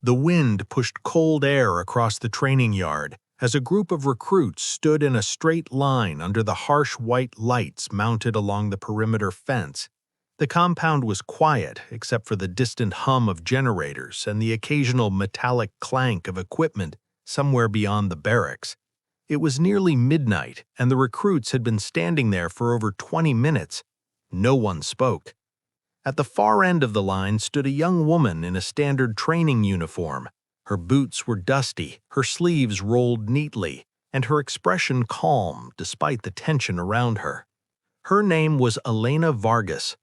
The wind pushed cold air across the training yard as a group of recruits stood in a straight line under the harsh white lights mounted along the perimeter fence. The compound was quiet except for the distant hum of generators and the occasional metallic clank of equipment somewhere beyond the barracks. It was nearly midnight, and the recruits had been standing there for over 20 minutes. No one spoke. At the far end of the line stood a young woman in a standard training uniform. Her boots were dusty, her sleeves rolled neatly, and her expression calm despite the tension around her. Her name was Elena Vargas.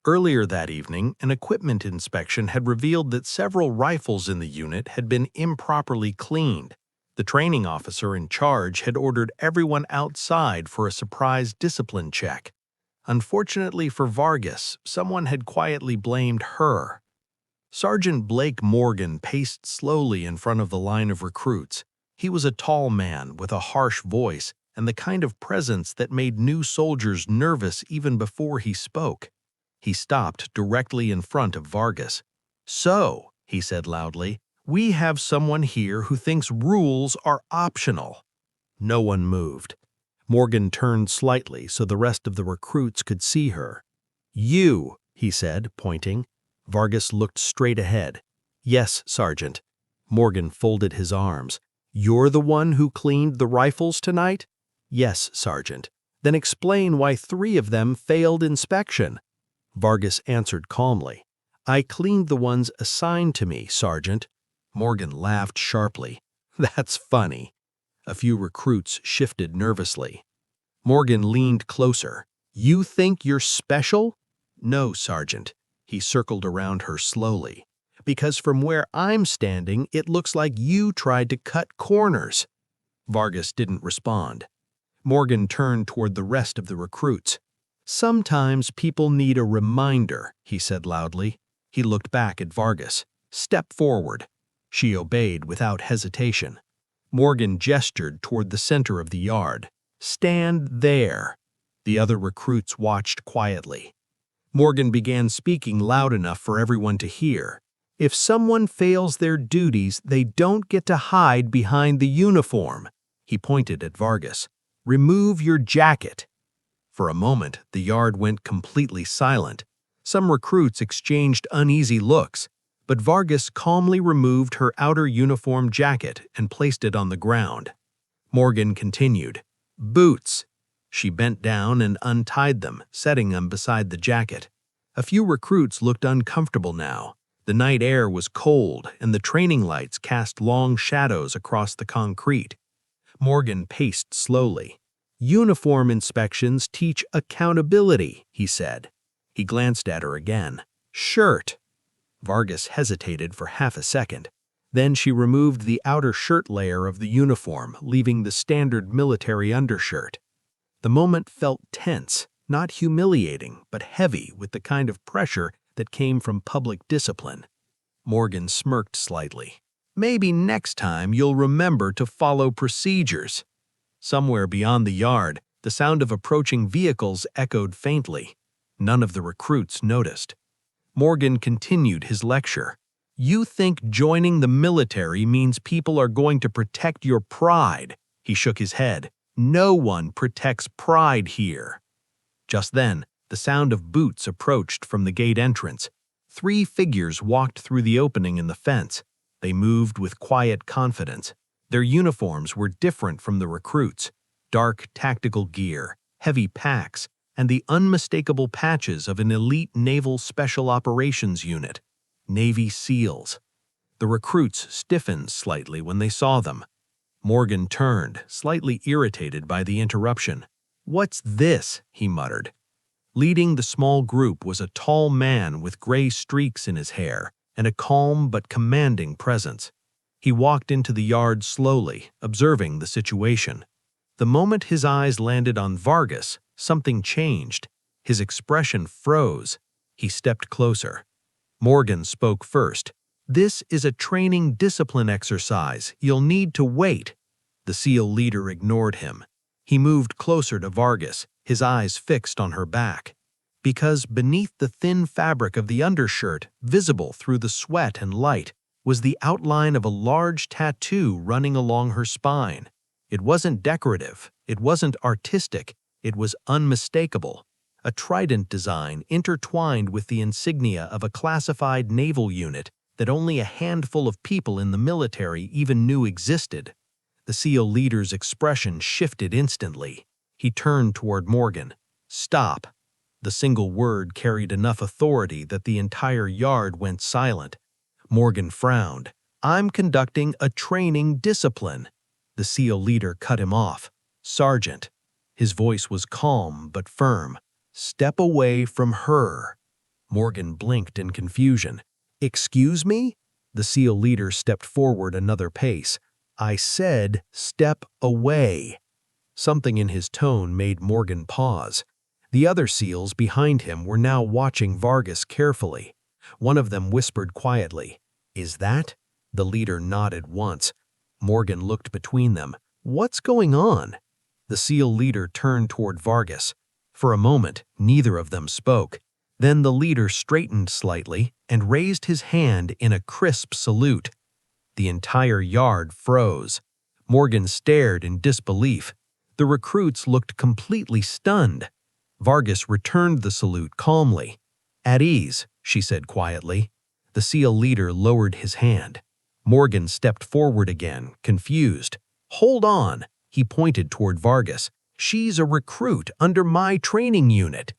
Earlier that evening, an equipment inspection had revealed that several rifles in the unit had been improperly cleaned. The training officer in charge had ordered everyone outside for a surprise discipline check. Unfortunately for Vargas, someone had quietly blamed her. Sergeant Blake Morgan paced slowly in front of the line of recruits. He was a tall man with a harsh voice and the kind of presence that made new soldiers nervous even before he spoke. He stopped directly in front of Vargas. "So," he said loudly, "we have someone here who thinks rules are optional." No one moved. Morgan turned slightly so the rest of the recruits could see her. "You," he said, pointing. Vargas looked straight ahead. "Yes, Sergeant." Morgan folded his arms. "You're the one who cleaned the rifles tonight?" "Yes, Sergeant." "Then explain why 3 of them failed inspection." Vargas answered calmly. "I cleaned the ones assigned to me, Sergeant." Morgan laughed sharply. "That's funny." A few recruits shifted nervously. Morgan leaned closer. "You think you're special?" "No, Sergeant." He circled around her slowly. "Because from where I'm standing, it looks like you tried to cut corners." Vargas didn't respond. Morgan turned toward the rest of the recruits. "Sometimes people need a reminder," he said loudly. He looked back at Vargas. "Step forward." She obeyed without hesitation. Morgan gestured toward the center of the yard. "Stand there." The other recruits watched quietly. Morgan began speaking loud enough for everyone to hear. "If someone fails their duties, they don't get to hide behind the uniform." He pointed at Vargas. "Remove your jacket." For a moment, the yard went completely silent. Some recruits exchanged uneasy looks, but Vargas calmly removed her outer uniform jacket and placed it on the ground. Morgan continued. "Boots." She bent down and untied them, setting them beside the jacket. A few recruits looked uncomfortable now. The night air was cold, and the training lights cast long shadows across the concrete. Morgan paced slowly. "Uniform inspections teach accountability," he said. He glanced at her again. "Shirt." Vargas hesitated for half a second. Then she removed the outer shirt layer of the uniform, leaving the standard military undershirt. The moment felt tense, not humiliating, but heavy with the kind of pressure that came from public discipline. Morgan smirked slightly. "Maybe next time you'll remember to follow procedures." Somewhere beyond the yard, the sound of approaching vehicles echoed faintly. None of the recruits noticed. Morgan continued his lecture. "You think joining the military means people are going to protect your pride." He shook his head. "No one protects pride here." Just then, the sound of boots approached from the gate entrance. 3 figures walked through the opening in the fence. They moved with quiet confidence. Their uniforms were different from the recruits. Dark tactical gear, heavy packs, and the unmistakable patches of an elite naval special operations unit. Navy SEALs. The recruits stiffened slightly when they saw them. Morgan turned, slightly irritated by the interruption. "What's this?" he muttered. Leading the small group was a tall man with gray streaks in his hair and a calm but commanding presence. He walked into the yard slowly, observing the situation. The moment his eyes landed on Vargas, something changed. His expression froze. He stepped closer. Morgan spoke first. "This is a training discipline exercise. You'll need to wait." The SEAL leader ignored him. He moved closer to Vargas, his eyes fixed on her back. Because beneath the thin fabric of the undershirt, visible through the sweat and light, was the outline of a large tattoo running along her spine. It wasn't decorative, it wasn't artistic, it was unmistakable. A trident design intertwined with the insignia of a classified naval unit that only a handful of people in the military even knew existed. The SEAL leader's expression shifted instantly. He turned toward Morgan. "Stop." The single word carried enough authority that the entire yard went silent. Morgan frowned. "I'm conducting a training discipline." The SEAL leader cut him off. "Sergeant." His voice was calm but firm. "Step away from her." Morgan blinked in confusion. "Excuse me?" The SEAL leader stepped forward another pace. "I said, step away." Something in his tone made Morgan pause. The other SEALs behind him were now watching Vargas carefully. One of them whispered quietly, "Is that?" The leader nodded once. Morgan looked between them. "What's going on?" The SEAL leader turned toward Vargas. For a moment, neither of them spoke. Then the leader straightened slightly and raised his hand in a crisp salute. The entire yard froze. Morgan stared in disbelief. The recruits looked completely stunned. Vargas returned the salute calmly. "At ease," she said quietly. The SEAL leader lowered his hand. Morgan stepped forward again, confused. "Hold on," he pointed toward Vargas. "She's a recruit under my training unit."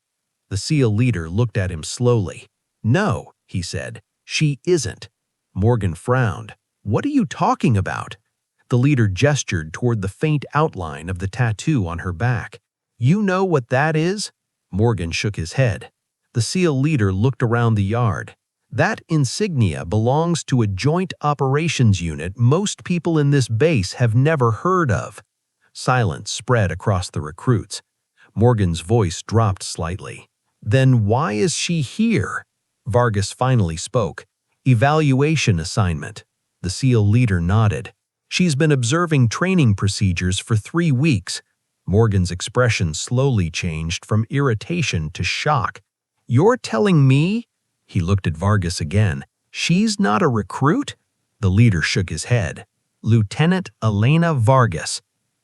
The SEAL leader looked at him slowly. "No," he said, "she isn't." Morgan frowned. "What are you talking about?" The leader gestured toward the faint outline of the tattoo on her back. "You know what that is?" Morgan shook his head. The SEAL leader looked around the yard. "That insignia belongs to a joint operations unit most people in this base have never heard of." Silence spread across the recruits. Morgan's voice dropped slightly. "Then why is she here?" Vargas finally spoke. "Evaluation assignment." The SEAL leader nodded. "She's been observing training procedures for 3 weeks." Morgan's expression slowly changed from irritation to shock. "You're telling me?" He looked at Vargas again. "She's not a recruit?" The leader shook his head. "Lieutenant Elena Vargas."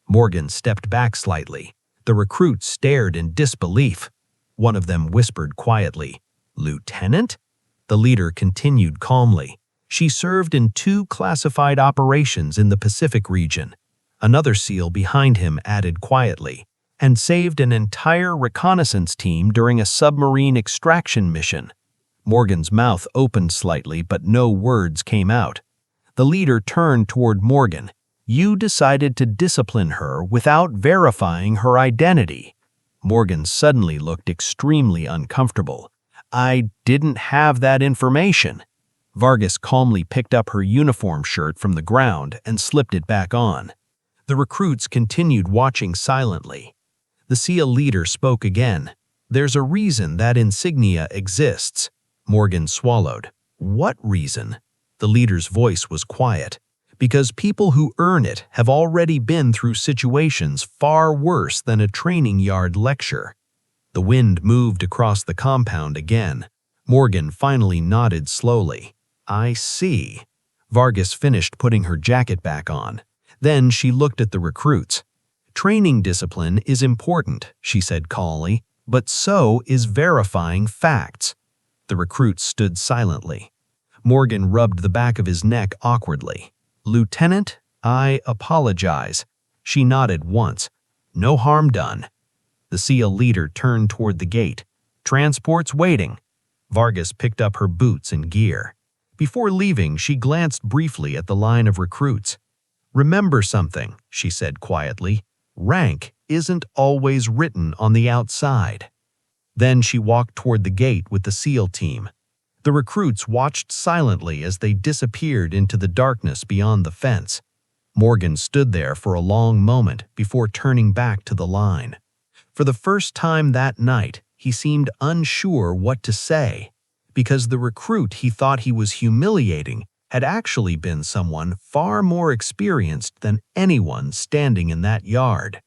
Morgan stepped back slightly. The recruits stared in disbelief. One of them whispered quietly, "Lieutenant?" The leader continued calmly. "She served in 2 classified operations in the Pacific region." Another SEAL behind him added quietly, "and saved an entire reconnaissance team during a submarine extraction mission." Morgan's mouth opened slightly, but no words came out. The leader turned toward Morgan. "You decided to discipline her without verifying her identity." Morgan suddenly looked extremely uncomfortable. "I didn't have that information." Vargas calmly picked up her uniform shirt from the ground and slipped it back on. The recruits continued watching silently. The SEAL leader spoke again. "There's a reason that insignia exists." Morgan swallowed. "What reason?" The leader's voice was quiet. "Because people who earn it have already been through situations far worse than a training yard lecture." The wind moved across the compound again. Morgan finally nodded slowly. "I see." Vargas finished putting her jacket back on. Then she looked at the recruits. "Training discipline is important," she said calmly, "but so is verifying facts." The recruits stood silently. Morgan rubbed the back of his neck awkwardly. "Lieutenant, I apologize." She nodded once. "No harm done." The SEAL leader turned toward the gate. "Transport's waiting." Vargas picked up her boots and gear. Before leaving, she glanced briefly at the line of recruits. "Remember something," she said quietly. "Rank isn't always written on the outside." Then she walked toward the gate with the SEAL team. The recruits watched silently as they disappeared into the darkness beyond the fence. Morgan stood there for a long moment before turning back to the line. For the first time that night, he seemed unsure what to say, because the recruit he thought he was humiliating had actually been someone far more experienced than anyone standing in that yard.